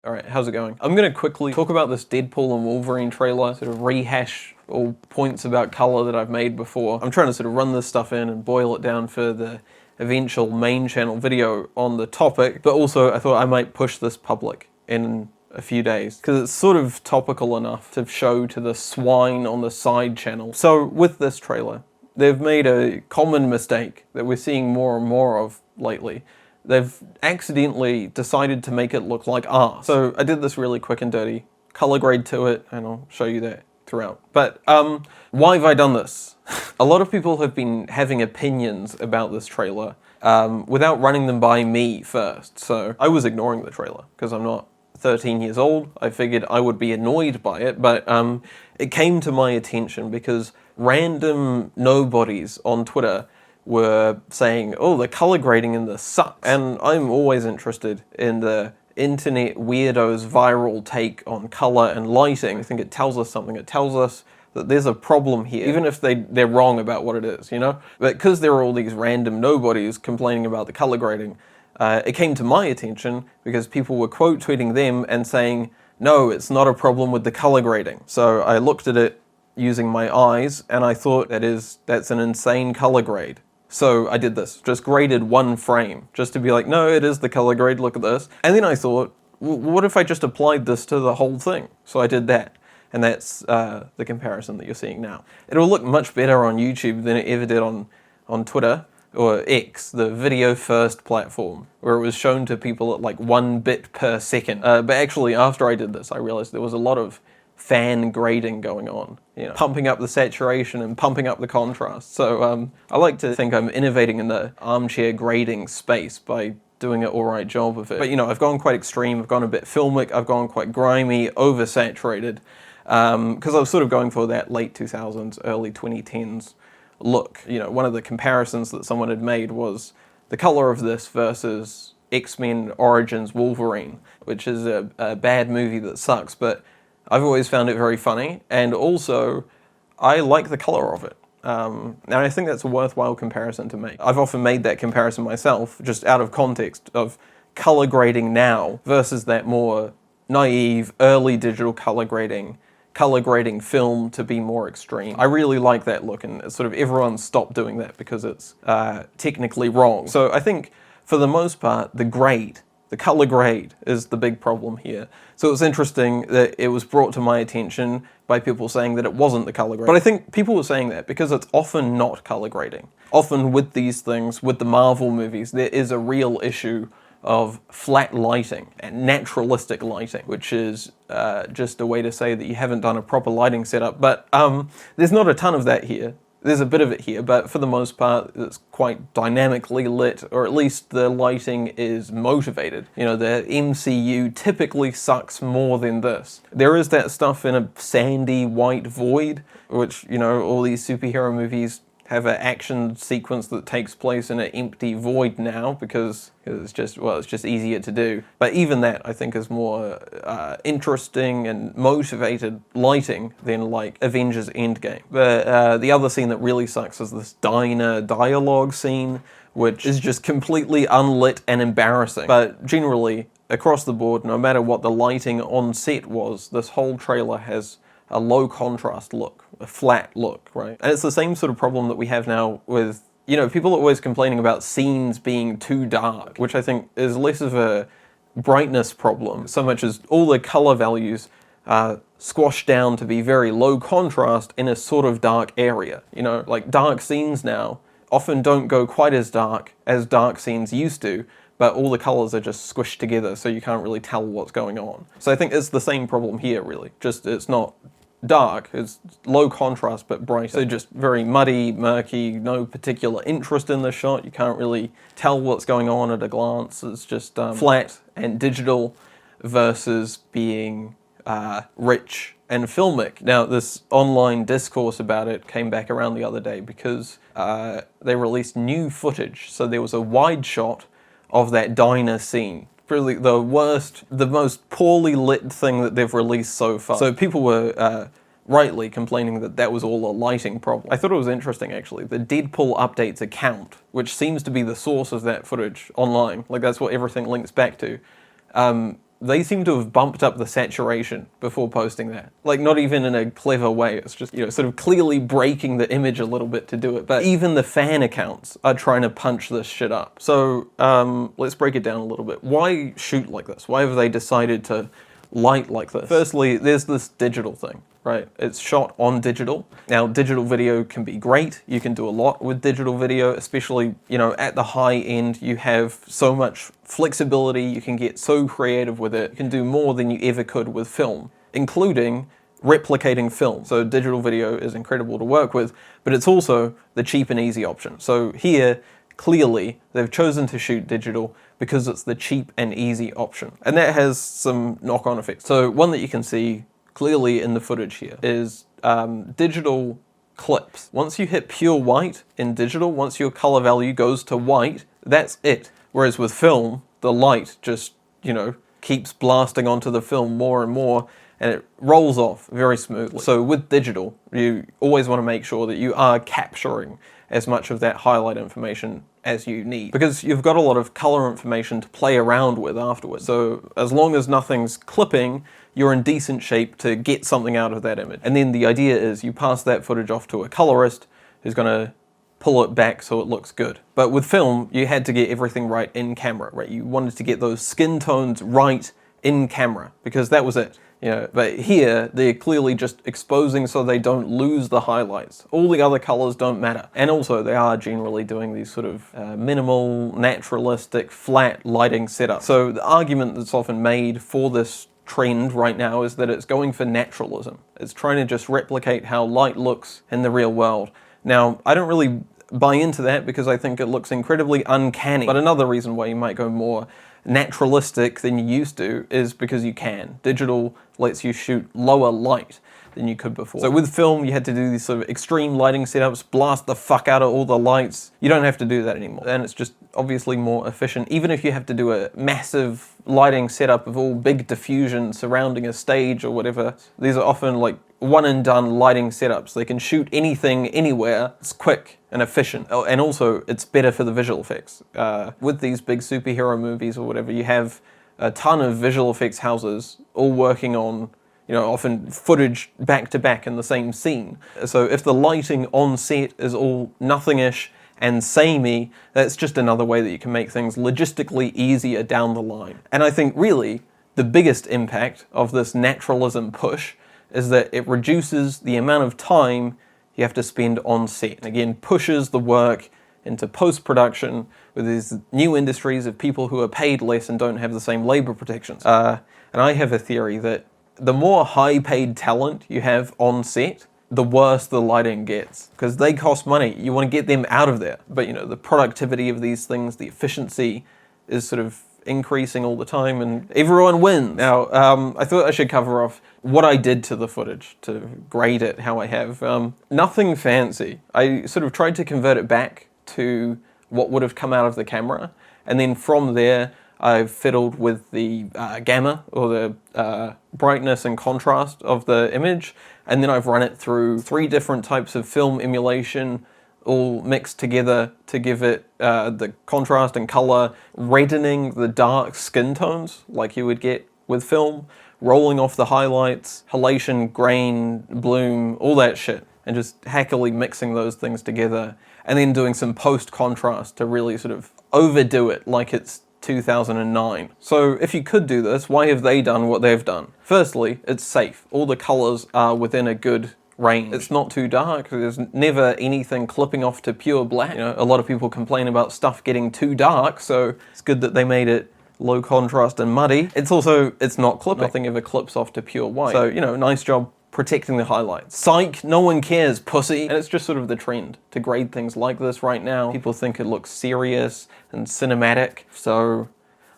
Alright, how's it going? I'm gonna quickly talk about this Deadpool and Wolverine trailer, sort of rehash all points about color that I've made before. I'm trying to sort of run this stuff in and boil it down for the eventual main channel video on the topic, but also I thought I might push this public in a few days, because it's sort of topical enough to show to the swine on the side channel. So with this trailer, they've made a common mistake that we're seeing more and more of lately. They've accidentally decided to make it look like art. So I did this really quick and dirty, color grade to it, and I'll show you that throughout. But why have I done this? A lot of people have been having opinions about this trailer without running them by me first. So I was ignoring the trailer because I'm not 13 years old. I figured I would be annoyed by it, but it came to my attention because random nobodies on Twitter were saying, oh, the color grading in this sucks. And I'm always interested in the internet weirdos' viral take on color and lighting. I think it tells us something. It tells us that there's a problem here, even if they're wrong about what it is, you know? But because there are all these random nobodies complaining about the color grading, it came to my attention because people were quote tweeting them and saying, no, it's not a problem with the color grading. So I looked at it using my eyes and I thought that's an insane color grade. So I did this, just graded one frame, just to be like, no, it is the color grade, look at this. And then I thought, well, what if I just applied this to the whole thing? So I did that, and that's the comparison that you're seeing now. It'll look much better on YouTube than it ever did on Twitter, or X, the video first platform, where it was shown to people at like 1 bit per second. But actually, after I did this, I realized there was a lot of fan grading going on, you know, pumping up the saturation and pumping up the contrast. So I like to think I'm innovating in the armchair grading space by doing an alright job of it. But you know, I've gone quite extreme, I've gone a bit filmic, I've gone quite grimy, oversaturated, because I was sort of going for that late 2000s, early 2010s look. You know, one of the comparisons that someone had made was the color of this versus X-Men Origins Wolverine, which is a bad movie that sucks, but I've always found it very funny, and also I like the color of it. And I think that's a worthwhile comparison to make. I've often made that comparison myself, just out of context, of color grading now versus that more naive, early digital color grading film to be more extreme. I really like that look, and sort of everyone stopped doing that because it's technically wrong. So I think, for the most part, the color grade is the big problem here. So it was interesting that it was brought to my attention by people saying that it wasn't the color grade. But I think people were saying that because it's often not color grading. Often with these things, with the Marvel movies, there is a real issue of flat lighting and naturalistic lighting, which is just a way to say that you haven't done a proper lighting setup. But there's not a ton of that here. There's a bit of it here, but for the most part, it's quite dynamically lit, or at least the lighting is motivated. You know, the MCU typically sucks more than this. There is that stuff in a sandy white void, which, you know, all these superhero movies have an action sequence that takes place in an empty void now because it's just easier to do. But even that, I think, is more interesting and motivated lighting than like Avengers Endgame. But the other scene that really sucks is this diner dialogue scene, which is just completely unlit and embarrassing. But generally, across the board, no matter what the lighting on set was, this whole trailer has a low contrast look, a flat look, right? And it's the same sort of problem that we have now with, you know, people are always complaining about scenes being too dark, which I think is less of a brightness problem, so much as all the color values are squashed down to be very low contrast in a sort of dark area. You know, like dark scenes now often don't go quite as dark scenes used to, but all the colors are just squished together so you can't really tell what's going on. So I think it's the same problem here, really. Just it's not dark, it's low contrast but bright. So just very muddy, murky, no particular interest in the shot. You can't really tell what's going on at a glance. It's just flat and digital versus being rich and filmic. Now, this online discourse about it came back around the other day because they released new footage. So there was a wide shot of that diner scene. Really the worst, the most poorly lit thing that they've released so far. So people were rightly complaining that that was all a lighting problem. I thought it was interesting, actually. The Deadpool updates account, which seems to be the source of that footage online, like that's what everything links back to, they seem to have bumped up the saturation before posting that. Like, not even in a clever way. It's just, you know, sort of clearly breaking the image a little bit to do it. But even the fan accounts are trying to punch this shit up. So let's break it down a little bit. Why shoot like this? Why have they decided to light like this? Firstly, there's this digital thing, right? It's shot on digital. Now, digital video can be great. You can do a lot with digital video, especially, you know, at the high end, you have so much flexibility. You can get so creative with it. You can do more than you ever could with film, including replicating film. So digital video is incredible to work with, but it's also the cheap and easy option. So here, clearly, they've chosen to shoot digital because it's the cheap and easy option. And that has some knock-on effects. So one that you can see clearly in the footage here is digital clips. Once you hit pure white in digital, once your color value goes to white, that's it. Whereas with film, the light just, you know, keeps blasting onto the film more and more, and it rolls off very smoothly. So with digital, you always want to make sure that you are capturing as much of that highlight information as you need, because you've got a lot of color information to play around with afterwards. So as long as nothing's clipping, you're in decent shape to get something out of that image. And then the idea is you pass that footage off to a colorist who's going to pull it back so it looks good. But with film, you had to get everything right in camera, right? You wanted to get those skin tones right in camera, because that was it. You know, but here, they're clearly just exposing so they don't lose the highlights. All the other colors don't matter. And also, they are generally doing these sort of minimal, naturalistic, flat lighting setups. So the argument that's often made for this trend right now is that it's going for naturalism. It's trying to just replicate how light looks in the real world. Now, I don't really buy into that because I think it looks incredibly uncanny. But another reason why you might go more naturalistic than you used to is because you can. Digital lets you shoot lower light than you could before. So with film, you had to do these sort of extreme lighting setups, blast the fuck out of all the lights. You don't have to do that anymore. And it's just obviously more efficient. Even if you have to do a massive lighting setup of all big diffusion surrounding a stage or whatever, these are often like one and done lighting setups. They can shoot anything, anywhere. It's quick and efficient. Oh, and also, it's better for the visual effects. With these big superhero movies or whatever, you have a ton of visual effects houses all working on, you know, often footage back to back in the same scene. So if the lighting on set is all nothing-ish and samey, that's just another way that you can make things logistically easier down the line. And I think really the biggest impact of this naturalism push is that it reduces the amount of time you have to spend on set. And again, pushes the work into post-production with these new industries of people who are paid less and don't have the same labor protections. And I have a theory that the more high-paid talent you have on set, the worse the lighting gets, because they cost money. You want to get them out of there. But you know, the productivity of these things, the efficiency is sort of increasing all the time and everyone wins. Now, I thought I should cover off what I did to the footage to grade it how I have. Nothing fancy. I sort of tried to convert it back to what would have come out of the camera, and then from there I've fiddled with the gamma, or the brightness and contrast of the image, and then I've run it through 3 different types of film emulation, all mixed together to give it the contrast and color, reddening the dark skin tones like you would get with film, rolling off the highlights, halation, grain, bloom, all that shit, and just hackily mixing those things together, and then doing some post-contrast to really sort of overdo it like it's 2009. So if you could do this, why have they done what they've done? Firstly, it's safe. All the colors are within a good range. It's not too dark. There's never anything clipping off to pure black. You know, a lot of people complain about stuff getting too dark, so it's good that they made it low contrast and muddy. It's also, it's not clipping. Nothing ever clips off to pure white. So, you know, nice job protecting the highlights. Psych, no one cares, pussy. And it's just sort of the trend to grade things like this right now. People think it looks serious and cinematic, so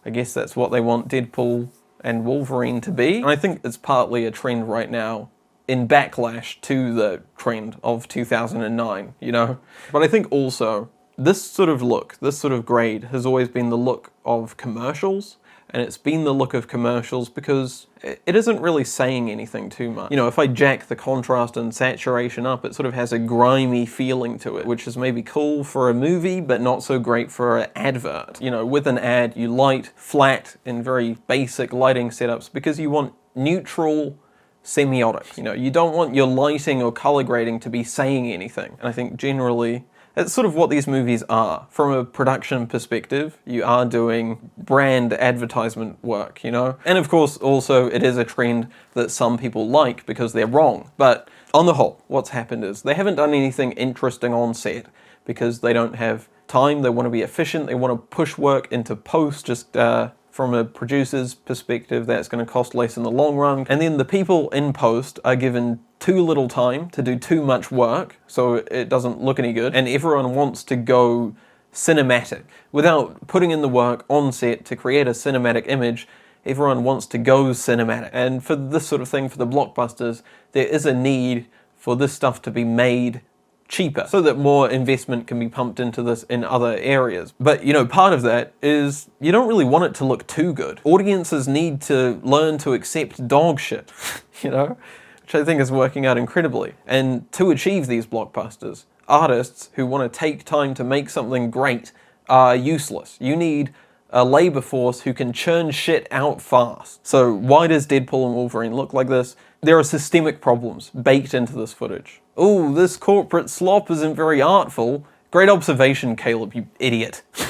I guess that's what they want Deadpool and Wolverine to be. And I think it's partly a trend right now in backlash to the trend of 2009, you know? But I think also, this sort of look, this sort of grade has always been the look of commercials, and it's been the look of commercials because it isn't really saying anything too much. You know, if I jack the contrast and saturation up, it sort of has a grimy feeling to it, which is maybe cool for a movie, but not so great for an advert. You know, with an ad, you light flat in very basic lighting setups because you want neutral semiotics. You know, you don't want your lighting or color grading to be saying anything. And I think generally, it's sort of what these movies are. From a production perspective, you are doing brand advertisement work, you know? And of course, also, it is a trend that some people like because they're wrong. But on the whole, what's happened is they haven't done anything interesting on set because they don't have time, they want to be efficient, they want to push work into post, just from a producer's perspective, that's going to cost less in the long run. And then the people in post are given too little time to do too much work, so it doesn't look any good. And everyone wants to go cinematic. Without putting in the work on set to create a cinematic image, everyone wants to go cinematic. And for this sort of thing, for the blockbusters, there is a need for this stuff to be made cheaper so that more investment can be pumped into this in other areas. But, you know, part of that is you don't really want it to look too good. Audiences need to learn to accept dog shit, you know, which I think is working out incredibly. And to achieve these blockbusters, artists who want to take time to make something great are useless. You need a labor force who can churn shit out fast. So why does Deadpool and Wolverine look like this? There are systemic problems baked into this footage. Oh, this corporate slop isn't very artful. Great observation, Caleb, you idiot.